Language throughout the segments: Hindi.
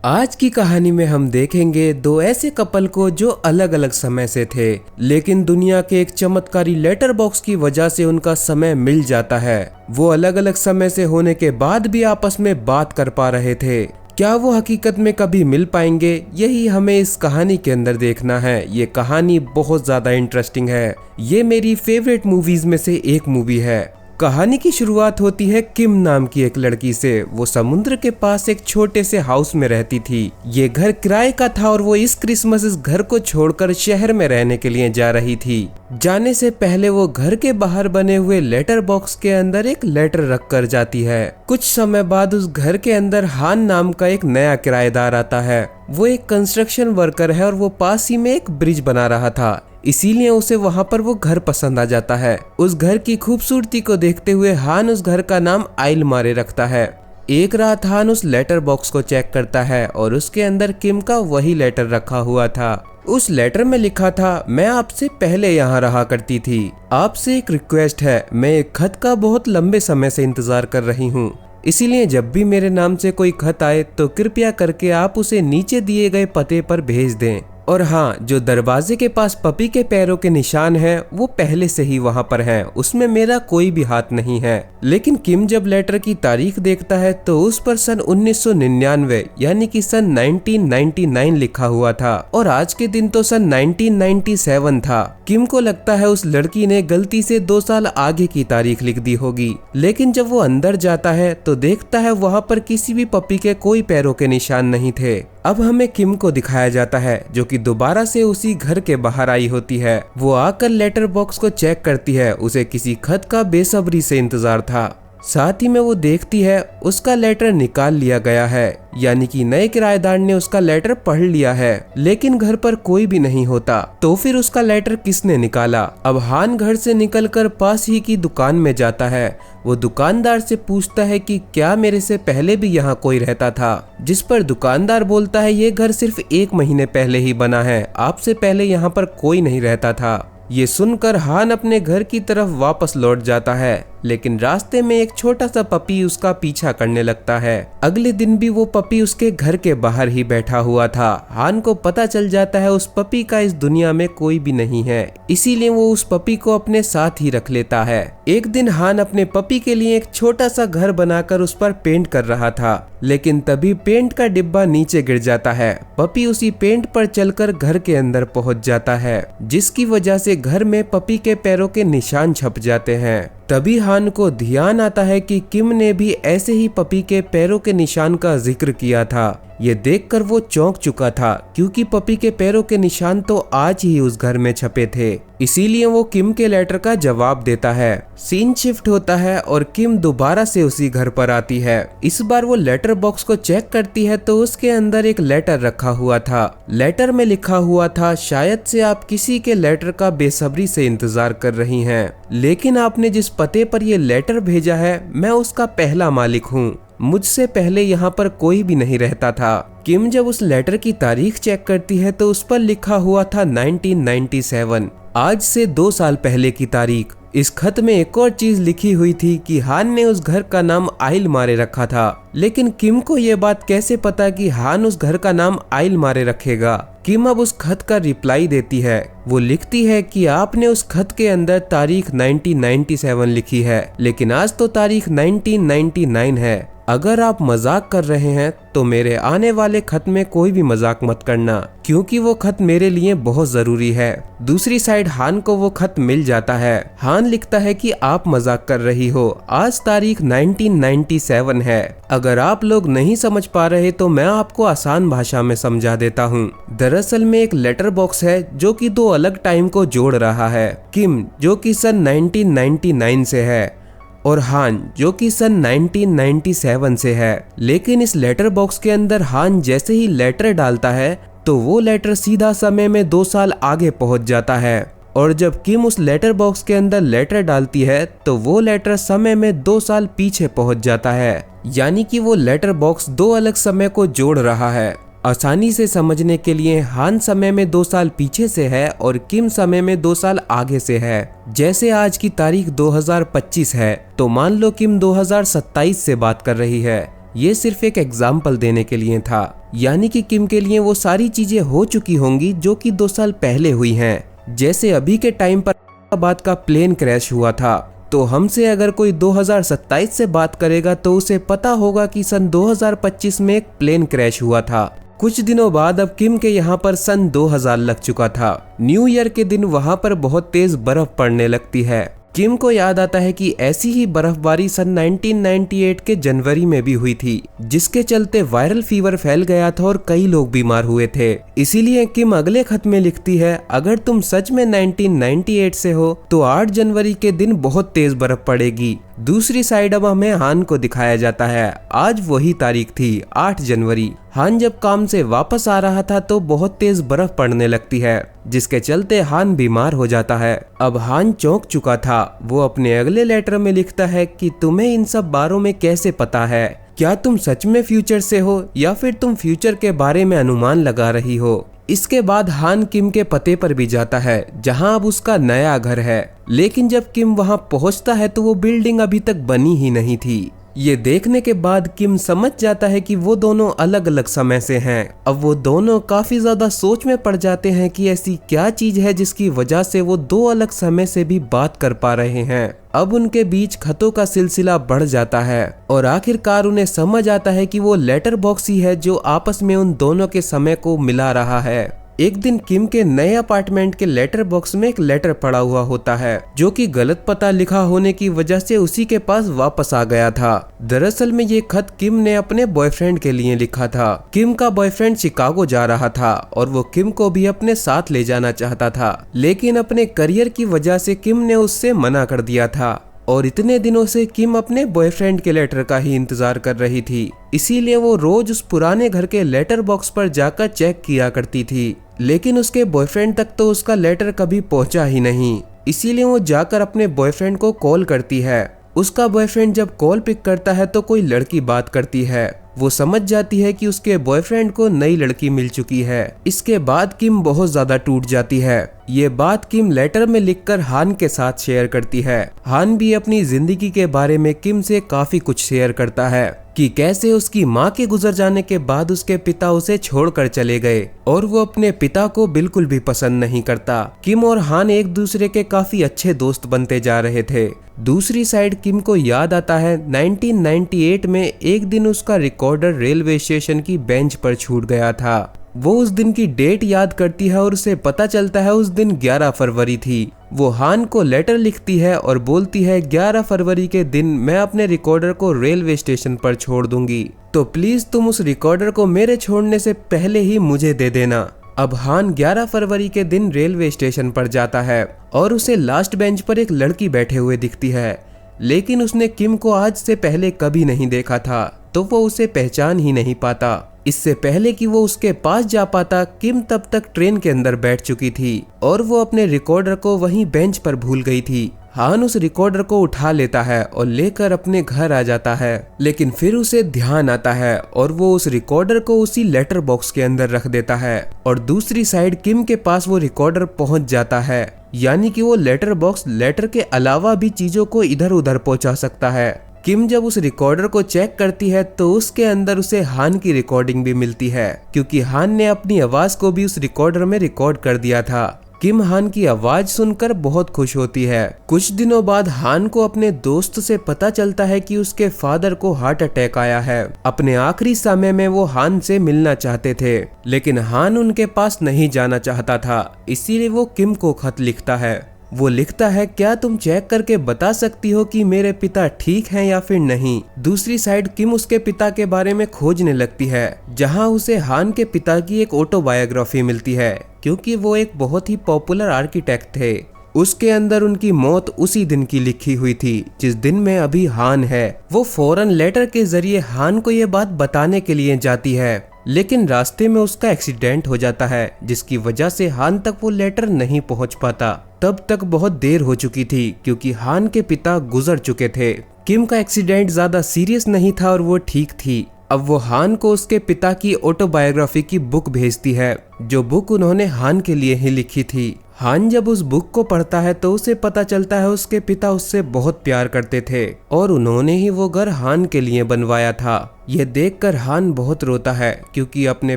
आज की कहानी में हम देखेंगे दो ऐसे कपल को जो अलग अलग समय से थे, लेकिन दुनिया के एक चमत्कारी लेटर बॉक्स की वजह से उनका समय मिल जाता है। वो अलग अलग समय से होने के बाद भी आपस में बात कर पा रहे थे। क्या वो हकीकत में कभी मिल पाएंगे? यही हमें इस कहानी के अंदर देखना है। ये कहानी बहुत ज्यादा इंटरेस्टिंग है। ये मेरी फेवरेट मूवीज में से एक मूवी है। कहानी की शुरुआत होती है किम नाम की एक लड़की से। वो समुद्र के पास एक छोटे से हाउस में रहती थी। ये घर किराए का था और वो इस क्रिसमस इस घर को छोड़कर शहर में रहने के लिए जा रही थी। जाने से पहले वो घर के बाहर बने हुए लेटर बॉक्स के अंदर एक लेटर रख कर जाती है। कुछ समय बाद उस घर के अंदर हान नाम का एक नया किराएदार आता है। वो एक कंस्ट्रक्शन वर्कर है और वो पास ही में एक ब्रिज बना रहा था, इसीलिए उसे वहां पर वो घर पसंद आ जाता है। उस घर की खूबसूरती को देखते हुए हान उस घर का नाम आइल मारे रखता है। एक रात हान उस लेटर बॉक्स को चेक करता है और उसके अंदर किम का वही लेटर रखा हुआ था। उस लेटर में लिखा था, मैं आपसे पहले यहाँ रहा करती थी। आपसे एक रिक्वेस्ट है। मैं एक खत का बहुत लंबे समय से इंतजार कर रही हूँ, इसीलिए जब भी मेरे नाम से कोई खत आए तो कृपया करके आप उसे नीचे दिए गए पते पर भेज दें। और हाँ, जो दरवाजे के पास पपी के पैरों के निशान हैं, वो पहले से ही वहाँ पर हैं। उसमें मेरा कोई भी हाथ नहीं है। लेकिन किम जब लेटर की तारीख देखता है तो उस पर सन 1999 यानी कि सन 1999 लिखा हुआ था और आज के दिन तो सन 1997 था। किम को लगता है उस लड़की ने गलती से 2 साल आगे की तारीख लिख दी होगी। लेकिन जब वो अंदर जाता है तो देखता है वहाँ पर किसी भी पपी के कोई पैरों के निशान नहीं थे। अब हमें किम को दिखाया जाता है जो कि दोबारा से उसी घर के बाहर आई होती है। वो आकर लेटर बॉक्स को चेक करती है। उसे किसी खत का बेसब्री से इंतजार था। साथ ही में वो देखती है उसका लेटर निकाल लिया गया है, यानी कि नए किराएदार ने उसका लेटर पढ़ लिया है। लेकिन घर पर कोई भी नहीं होता, तो फिर उसका लेटर किसने निकाला? अब हान घर से निकलकर पास ही की दुकान में जाता है। वो दुकानदार से पूछता है कि क्या मेरे से पहले भी यहाँ कोई रहता था? जिस पर दुकानदार बोलता है ये घर सिर्फ 1 महीने पहले ही बना है, आपसे पहले यहाँ पर कोई नहीं रहता था। ये सुनकर हान अपने घर की तरफ वापस लौट जाता है, लेकिन रास्ते में एक छोटा सा पपी उसका पीछा करने लगता है। अगले दिन भी वो पपी उसके घर के बाहर ही बैठा हुआ था। हान को पता चल जाता है उस पपी का इस दुनिया में कोई भी नहीं है, इसीलिए वो उस पपी को अपने साथ ही रख लेता है। एक दिन हान अपने पपी के लिए एक छोटा सा घर बनाकर उस पर पेंट कर रहा था, लेकिन तभी पेंट का डिब्बा नीचे गिर जाता है। पपी उसी पेंट पर चलकर घर के अंदर पहुंच जाता है, जिसकी वजह से घर में पपी के पैरों के निशान छप जाते हैं। तभी हान को ध्यान आता है कि किम ने भी ऐसे ही पपी के पैरों के निशान का जिक्र किया था। ये देखकर वो चौंक चुका था, क्योंकि पपी के पैरों के निशान तो आज ही उस घर में छपे थे। इसीलिए वो किम के लेटर का जवाब देता है। सीन शिफ्ट होता है और किम दोबारा से उसी घर पर आती है। इस बार वो लेटर बॉक्स को चेक करती है तो उसके अंदर एक लेटर रखा हुआ था। लेटर में लिखा हुआ था, शायद से आप किसी के लेटर का बेसब्री से इंतजार कर रही हैं, लेकिन आपने जिस पते पर ये लेटर भेजा है मैं उसका पहला मालिक हूँ। मुझसे पहले यहाँ पर कोई भी नहीं रहता था। किम जब उस लेटर की तारीख चेक करती है तो उस पर लिखा हुआ था 1997, आज से 2 साल पहले की तारीख। इस खत में एक और चीज लिखी हुई थी कि हान ने उस घर का नाम आइल मारे रखा था। लेकिन किम को ये बात कैसे पता कि हान उस घर का नाम आइल मारे रखेगा? किम अब उस खत का रिप्लाई देती है। वो लिखती है कि आपने उस खत के अंदर तारीख 1997 लिखी है, लेकिन आज तो तारीख 1999 है। अगर आप मजाक कर रहे हैं तो मेरे आने वाले खत में कोई भी मजाक मत करना, क्योंकि वो खत मेरे लिए बहुत जरूरी है। दूसरी साइड हान को वो खत मिल जाता है। हान लिखता है कि आप मजाक कर रही हो, आज तारीख 1997 है। अगर आप लोग नहीं समझ पा रहे तो मैं आपको आसान भाषा में समझा देता हूँ। दरअसल में एक लेटर बॉक्स है जो कि 2 अलग टाइम को जोड़ रहा है। किम जो कि सन 1999 से है और हान जो कि सन 1997 से है। लेकिन इस लेटर बॉक्स के अंदर हान जैसे ही लेटर डालता है तो वो लेटर सीधा समय में 2 साल आगे पहुंच जाता है, और जब किम उस लेटर बॉक्स के अंदर लेटर डालती है तो वो लेटर समय में 2 साल पीछे पहुंच जाता है। यानी कि वो लेटर बॉक्स 2 अलग समय को जोड़ रहा है। आसानी से समझने के लिए हान समय में 2 साल पीछे से है और किम समय में 2 साल आगे से है। जैसे आज की तारीख 2025 है तो मान लो किम 2027 से बात कर रही है। ये सिर्फ एक एग्जाम्पल देने के लिए था, यानी कि किम के लिए वो सारी चीजें हो चुकी होंगी जो कि 2 साल पहले हुई हैं। जैसे अभी के टाइम पर हैदराबाद का प्लेन क्रैश हुआ था, तो हमसे अगर कोई 2027 से बात करेगा तो उसे पता होगा कि सन 2025 में एक प्लेन क्रैश हुआ था। कुछ दिनों बाद अब किम के यहाँ पर सन 2000 लग चुका था। न्यू ईयर के दिन वहाँ पर बहुत तेज बर्फ पड़ने लगती है। किम को याद आता है कि ऐसी ही बर्फबारी सन 1998 के जनवरी में भी हुई थी, जिसके चलते वायरल फीवर फैल गया था और कई लोग बीमार हुए थे। इसीलिए किम अगले खत में लिखती है, अगर तुम सच में 1998 से हो तो 8 जनवरी के दिन बहुत तेज बर्फ पड़ेगी। दूसरी साइड अब हमें हान को दिखाया जाता है। आज वही तारीख थी, 8 जनवरी। हान जब काम से वापस आ रहा था तो बहुत तेज बर्फ पड़ने लगती है, जिसके चलते हान बीमार हो जाता है। अब हान चौंक चुका था। वो अपने अगले लेटर में लिखता है कि तुम्हें इन सब बारों में कैसे पता है? क्या तुम सच में फ्यूचर से हो या फिर तुम फ्यूचर के बारे में अनुमान लगा रही हो? इसके बाद हान किम के पते पर भी जाता है, जहां अब उसका नया घर है। लेकिन जब किम वहां पहुंचता है तो वो बिल्डिंग अभी तक बनी ही नहीं थी। ये देखने के बाद किम समझ जाता है कि वो दोनों अलग अलग समय से हैं। अब वो दोनों काफी ज्यादा सोच में पड़ जाते हैं कि ऐसी क्या चीज है जिसकी वजह से वो 2 अलग समय से भी बात कर पा रहे हैं। अब उनके बीच खतों का सिलसिला बढ़ जाता है और आखिरकार उन्हें समझ आता है कि वो लेटर बॉक्स ही है जो आपस में उन दोनों के समय को मिला रहा है। एक दिन किम के नए अपार्टमेंट के लेटर बॉक्स में एक लेटर पड़ा हुआ होता है, जो कि गलत पता लिखा होने की वजह से उसी के पास वापस आ गया था। दरअसल में ये खत किम ने अपने बॉयफ्रेंड के लिए लिखा था। किम का बॉयफ्रेंड शिकागो जा रहा था और वो किम को भी अपने साथ ले जाना चाहता था, लेकिन अपने करियर की वजह से किम ने उससे मना कर दिया था। और इतने दिनों से किम अपने बॉयफ्रेंड के लेटर का ही इंतजार कर रही थी, इसीलिए वो रोज उस पुराने घर के लेटर बॉक्स पर जाकर चेक किया करती थी। लेकिन उसके बॉयफ्रेंड तक तो उसका लेटर कभी पहुंचा ही नहीं। इसीलिए वो जाकर अपने बॉयफ्रेंड को कॉल करती है। उसका बॉयफ्रेंड जब कॉल पिक करता है तो कोई लड़की बात करती है। वो समझ जाती है कि उसके बॉयफ्रेंड को नई लड़की मिल चुकी है। इसके बाद किम बहुत ज्यादा टूट जाती है। ये बात किम लेटर में लिखकर हान के साथ शेयर करती है। हान भी अपनी जिंदगी के बारे में किम से काफी कुछ शेयर करता है कि कैसे उसकी माँ के गुजर जाने के बाद उसके पिता उसे छोड़कर चले गए और वो अपने पिता को बिल्कुल भी पसंद नहीं करता। किम और हान एक दूसरे के काफी अच्छे दोस्त बनते जा रहे थे। दूसरी साइड किम को याद आता है 1998 में एक दिन उसका रिकॉर्डर रेलवे स्टेशन की बेंच पर छूट गया था। वो उस दिन की डेट याद करती है और उसे पता चलता है उस दिन 11 फरवरी थी। वो हान को लेटर लिखती है और बोलती है 11 फरवरी के दिन मैं अपने रिकॉर्डर को रेलवे स्टेशन पर छोड़ दूंगी, तो प्लीज तुम उस रिकॉर्डर को मेरे छोड़ने से पहले ही मुझे दे देना। अब हान 11 फरवरी के दिन रेलवे स्टेशन पर जाता है और उसे लास्ट बेंच पर एक लड़की बैठे हुए दिखती है, लेकिन उसने किम को आज से पहले कभी नहीं देखा था, तो वो उसे पहचान ही नहीं पाता। इससे पहले कि वो उसके पास जा पाता, किम तब तक ट्रेन के अंदर बैठ चुकी थी और वो अपने रिकॉर्डर को वहीं बेंच पर भूल गई थी। हान उस रिकॉर्डर को उठा लेता है और लेकर अपने घर आ जाता है, लेकिन फिर उसे ध्यान आता है और वो उस रिकॉर्डर को उसी लेटर बॉक्स के अंदर रख देता है। और दूसरी साइड किम के पास वो रिकॉर्डर पहुंच जाता है, यानी कि वो लेटर बॉक्स लेटर के अलावा भी चीजों को इधर उधर पहुंचा सकता है। किम जब उस रिकॉर्डर को चेक करती है तो उसके अंदर उसे हान की रिकॉर्डिंग भी मिलती है, क्योंकि हान ने अपनी आवाज को भी उस रिकॉर्डर में रिकॉर्ड कर दिया था। किम हान की आवाज सुनकर बहुत खुश होती है। कुछ दिनों बाद हान को अपने दोस्त से पता चलता है कि उसके फादर को हार्ट अटैक आया है। अपने आखिरी समय में वो हान से मिलना चाहते थे, लेकिन हान उनके पास नहीं जाना चाहता था, इसीलिए वो किम को खत लिखता है। वो लिखता है, क्या तुम चेक करके बता सकती हो कि मेरे पिता ठीक हैं या फिर नहीं। दूसरी साइड किम उसके पिता के बारे में खोजने लगती है, जहां उसे हान के पिता की एक ऑटोबायोग्राफी मिलती है, क्योंकि वो एक बहुत ही पॉपुलर आर्किटेक्ट थे। उसके अंदर उनकी मौत उसी दिन की लिखी हुई थी जिस दिन में अभी हान है। वो फौरन लेटर के जरिए हान को ये बात बताने के लिए जाती है, लेकिन रास्ते में उसका एक्सीडेंट हो जाता है, जिसकी वजह से हान तक वो लेटर नहीं पहुंच पाता। तब तक बहुत देर हो चुकी थी, क्योंकि हान के पिता गुजर चुके थे। किम का एक्सीडेंट ज्यादा सीरियस नहीं था और वो ठीक थी। अब वो हान को उसके पिता की ऑटोबायोग्राफी की बुक भेजती है, जो बुक उन्होंने हान के लिए ही लिखी थी। हान जब उस बुक को पढ़ता है तो उसे पता चलता है उसके पिता उससे बहुत प्यार करते थे और उन्होंने ही वो घर हान के लिए बनवाया था। यह देखकर हान बहुत रोता है क्योंकि अपने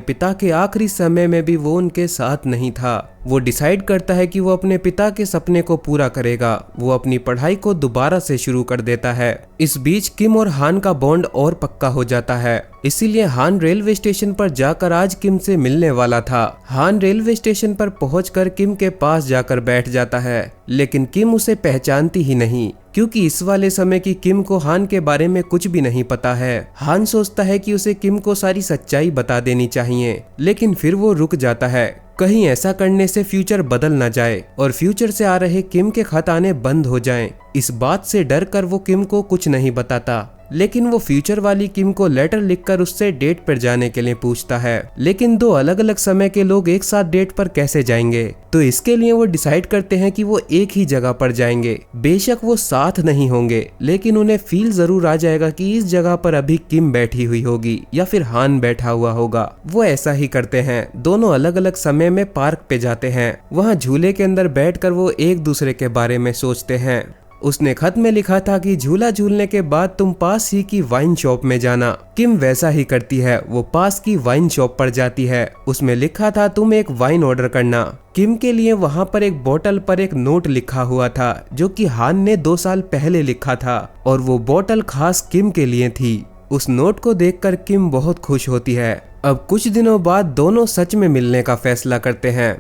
पिता के आखिरी समय में भी वो उनके साथ नहीं था। वो डिसाइड करता है कि वो अपने पिता के सपने को पूरा करेगा। वो अपनी पढ़ाई को दोबारा से शुरू कर देता है। इस बीच किम और हान का बॉन्ड और पक्का हो जाता है। इसीलिए हान रेलवे स्टेशन पर जाकर आज किम से मिलने वाला था। हान रेलवे स्टेशन पर पहुंचकर किम के पास जाकर बैठ जाता है, लेकिन किम उसे पहचानती ही नहीं क्योंकि इस वाले समय की किम को हान के बारे में कुछ भी नहीं पता है। हान सोचता है कि उसे किम को सारी सच्चाई बता देनी चाहिए, लेकिन फिर वो रुक जाता है। कहीं ऐसा करने से फ्यूचर बदल न जाए और फ्यूचर से आ रहे किम के खत आने बंद हो जाएं। इस बात से डर कर वो किम को कुछ नहीं बताता, लेकिन वो फ्यूचर वाली किम को लेटर लिखकर उससे डेट पर जाने के लिए पूछता है। लेकिन दो अलग अलग समय के लोग एक साथ डेट पर कैसे जाएंगे? तो इसके लिए वो डिसाइड करते हैं कि वो एक ही जगह पर जाएंगे। बेशक वो साथ नहीं होंगे, लेकिन उन्हें फील जरूर आ जाएगा कि इस जगह पर अभी किम बैठी हुई होगी या फिर हान बैठा हुआ होगा। वो ऐसा ही करते हैं। दोनों अलग अलग समय में पार्क पे जाते हैं। वहाँ झूले के अंदर बैठकर वो एक दूसरे के बारे में सोचते हैं। उसने खत में लिखा था कि झूला झूलने के बाद तुम पास ही की वाइन शॉप में जाना। किम वैसा ही करती है। वो पास की वाइन शॉप पर जाती है। उसमें लिखा था तुम एक वाइन ऑर्डर करना। किम के लिए वहाँ पर एक बोतल पर एक नोट लिखा हुआ था जो कि हान ने 2 साल पहले लिखा था और वो बोतल खास किम के लिए थी। उस नोट को देखकर किम बहुत खुश होती है। अब कुछ दिनों बाद दोनों सच में मिलने का फैसला करते हैं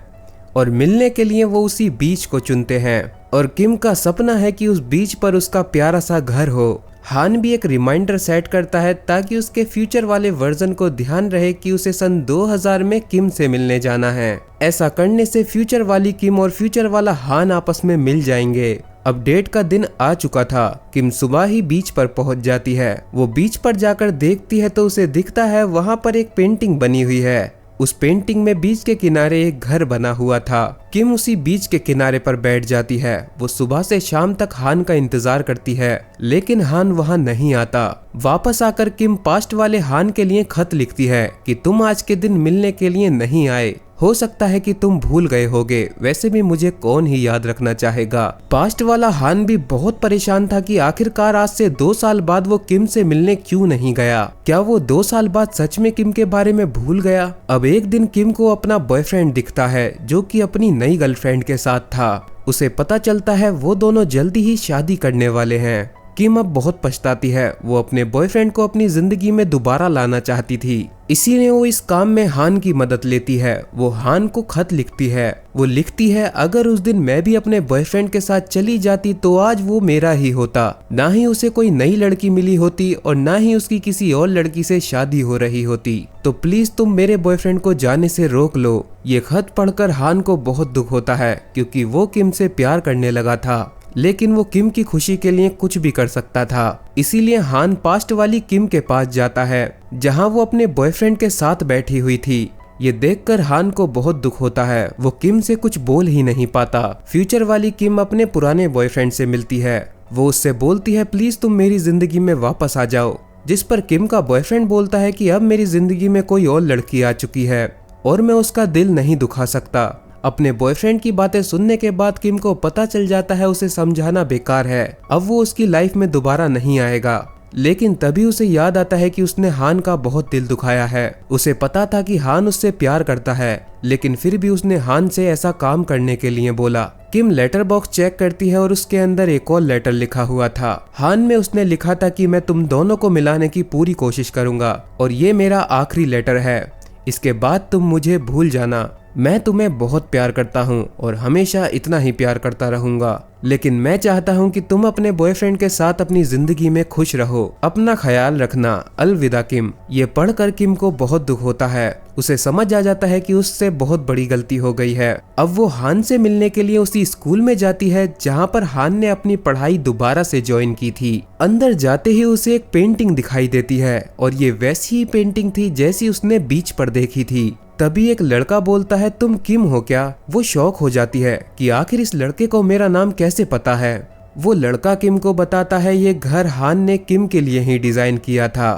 और मिलने के लिए वो उसी बीच को चुनते हैं और किम का सपना है कि उस बीच पर उसका प्यारा सा घर हो। हान भी एक रिमाइंडर सेट करता है ताकि उसके फ्यूचर वाले वर्जन को ध्यान रहे कि उसे सन 2000 में किम से मिलने जाना है। ऐसा करने से फ्यूचर वाली किम और फ्यूचर वाला हान आपस में मिल जाएंगे। अब डेट का दिन आ चुका था। किम सुबह ही बीच पर पहुंच जाती है। वो बीच पर जाकर देखती है तो उसे दिखता है वहाँ पर एक पेंटिंग बनी हुई है। उस पेंटिंग में बीच के किनारे एक घर बना हुआ था। किम उसी बीच के किनारे पर बैठ जाती है। वो सुबह से शाम तक हान का इंतजार करती है, लेकिन हान वहां नहीं आता। वापस आकर किम पास्ट वाले हान के लिए खत लिखती है कि तुम आज के दिन मिलने के लिए नहीं आए। हो सकता है कि तुम भूल गए होगे, वैसे भी मुझे कौन ही याद रखना चाहेगा। पास्ट वाला हान भी बहुत परेशान था कि आखिरकार आज से 2 साल बाद वो किम से मिलने क्यों नहीं गया। क्या वो 2 साल बाद सच में किम के बारे में भूल गया? अब एक दिन किम को अपना बॉयफ्रेंड दिखता है जो कि अपनी नई गर्लफ्रेंड के साथ था। उसे पता चलता है वो दोनों जल्दी ही शादी करने वाले हैं। किम अब बहुत पछताती है। वो अपने बॉयफ्रेंड को अपनी जिंदगी में दोबारा लाना चाहती थी, इसीलिए वो इस काम में हान की मदद लेती है। वो हान को खत लिखती है। वो लिखती है अगर उस दिन मैं भी अपने बॉयफ्रेंड के साथ चली जाती तो आज वो मेरा ही होता। ना ही उसे कोई नई लड़की मिली होती और ना ही उसकी किसी और लड़की से शादी हो रही होती। तो प्लीज तुम मेरे बॉयफ्रेंड को जाने से रोक लो। ये खत पढ़कर हान को बहुत दुख होता है क्योंकि वो किम से प्यार करने लगा था, लेकिन वो किम की खुशी के लिए कुछ भी कर सकता था। इसीलिए हान पास्ट वाली किम के पास जाता है जहां वो अपने बॉयफ्रेंड के साथ बैठी हुई थी। ये देखकर हान को बहुत दुख होता है। वो किम से कुछ बोल ही नहीं पाता। फ्यूचर वाली किम अपने पुराने बॉयफ्रेंड से मिलती है। वो उससे बोलती है प्लीज तुम मेरी जिंदगी में वापस आ जाओ, जिस पर किम का बॉयफ्रेंड बोलता है कि अब मेरी जिंदगी में कोई और लड़की आ चुकी है और मैं उसका दिल नहीं दुखा सकता। अपने बॉयफ्रेंड की बातें सुनने के बाद किम को पता चल जाता है उसे समझाना बेकार है। अब वो उसकी लाइफ में दोबारा नहीं आएगा। लेकिन तभी उसे याद आता है कि उसने हान का बहुत दिल दुखाया है। उसे पता था कि हान उससे प्यार करता है, लेकिन फिर भी उसने हान से ऐसा काम करने के लिए बोला। किम लेटर बॉक्स चेक करती है और उसके अंदर एक और लेटर लिखा हुआ था। हान में उसने लिखा था कि मैं तुम दोनों को मिलाने की पूरी कोशिश करूंगा और ये मेरा आखिरी लेटर है। इसके बाद तुम मुझे भूल जाना। मैं तुम्हें बहुत प्यार करता हूँ और हमेशा इतना ही प्यार करता रहूंगा, लेकिन मैं चाहता हूँ कि तुम अपने बॉयफ्रेंड के साथ अपनी जिंदगी में खुश रहो। अपना ख्याल रखना। अलविदा किम। ये पढ़कर किम को बहुत दुख होता है। उसे समझ आ जाता है कि उससे बहुत बड़ी गलती हो गई है। अब वो हान से मिलने के लिए उसी स्कूल में जाती है जहाँ पर हान ने अपनी पढ़ाई दोबारा से ज्वाइन की थी। अंदर जाते ही उसे एक पेंटिंग दिखाई देती है और ये वैसी ही पेंटिंग थी जैसी उसने बीच पर देखी थी। तभी एक लड़का बोलता है तुम किम हो क्या? वो शॉक हो जाती है कि आखिर इस लड़के को मेरा नाम कैसे पता है। वो लड़का किम को बताता है ये घर हान ने किम के लिए ही डिजाइन किया था।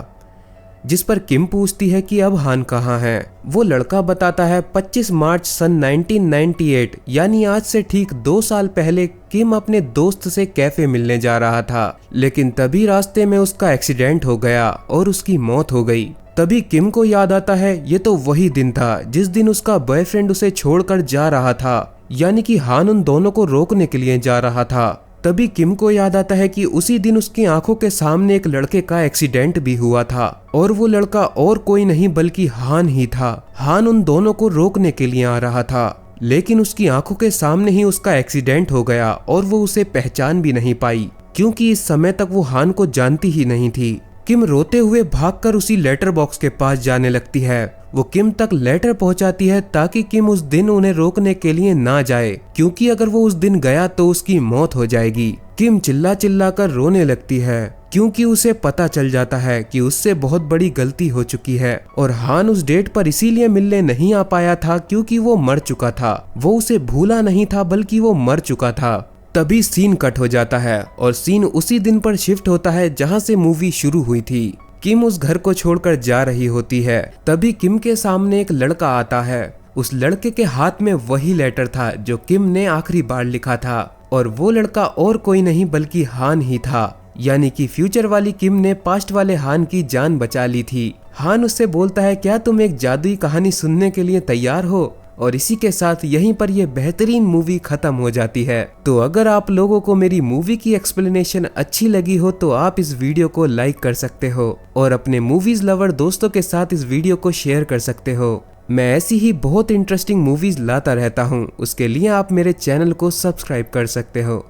जिस पर किम पूछती है कि अब हान कहाँ है। वो लड़का बताता है 25 मार्च सन 1998 यानी आज से ठीक 2 साल पहले किम अपने दोस्त से कैफे मिलने जा रहा था, लेकिन तभी रास्ते में उसका एक्सीडेंट हो गया और उसकी मौत हो गई। तभी किम को याद आता है ये तो वही दिन था जिस दिन उसका बॉयफ्रेंड उसे छोड़कर जा रहा था, यानी कि हान उन दोनों को रोकने के लिए जा रहा था। तभी किम को याद आता है कि उसी दिन उसकी आंखों के सामने एक लड़के का एक्सीडेंट भी हुआ था और वो लड़का और कोई नहीं बल्कि हान ही था। हान उन दोनों को रोकने के लिए आ रहा था, लेकिन उसकी आंखों के सामने ही उसका एक्सीडेंट हो गया और वो उसे पहचान भी नहीं पाई, क्योंकि इस समय तक वो हान को जानती ही नहीं थी। किम रोते हुए भागकर उसी लेटर बॉक्स के पास जाने लगती है। वो किम तक लेटर पहुंचाती है ताकि किम उस दिन उन्हें रोकने के लिए ना जाए, क्योंकि अगर वो उस दिन गया तो उसकी मौत हो जाएगी। किम चिल्ला चिल्ला कर रोने लगती है, क्योंकि उसे पता चल जाता है कि उससे बहुत बड़ी गलती हो चुकी है और हान उस डेट पर इसीलिए मिलने नहीं आ पाया था क्योंकि वो मर चुका था। वो उसे भूला नहीं था बल्कि वो मर चुका था। तभी सीन कट हो जाता है और सीन उसी दिन पर शिफ्ट होता है जहां से मूवी शुरू हुई थी। किम उस घर को छोड़कर जा रही होती है। तभी किम के सामने एक लड़का आता है। उस लड़के के हाथ में वही लेटर था जो किम ने आखिरी बार लिखा था और वो लड़का और कोई नहीं बल्कि हान ही था, यानी कि फ्यूचर वाली किम ने पास्ट वाले हान की जान बचा ली थी। हान उससे बोलता है क्या तुम एक जादुई कहानी सुनने के लिए तैयार हो? और इसी के साथ यहीं पर यह बेहतरीन मूवी खत्म हो जाती है। तो अगर आप लोगों को मेरी मूवी की एक्सप्लेनेशन अच्छी लगी हो तो आप इस वीडियो को लाइक कर सकते हो और अपने मूवीज लवर दोस्तों के साथ इस वीडियो को शेयर कर सकते हो। मैं ऐसी ही बहुत इंटरेस्टिंग मूवीज लाता रहता हूँ, उसके लिए आप मेरे चैनल को सब्सक्राइब कर सकते हो।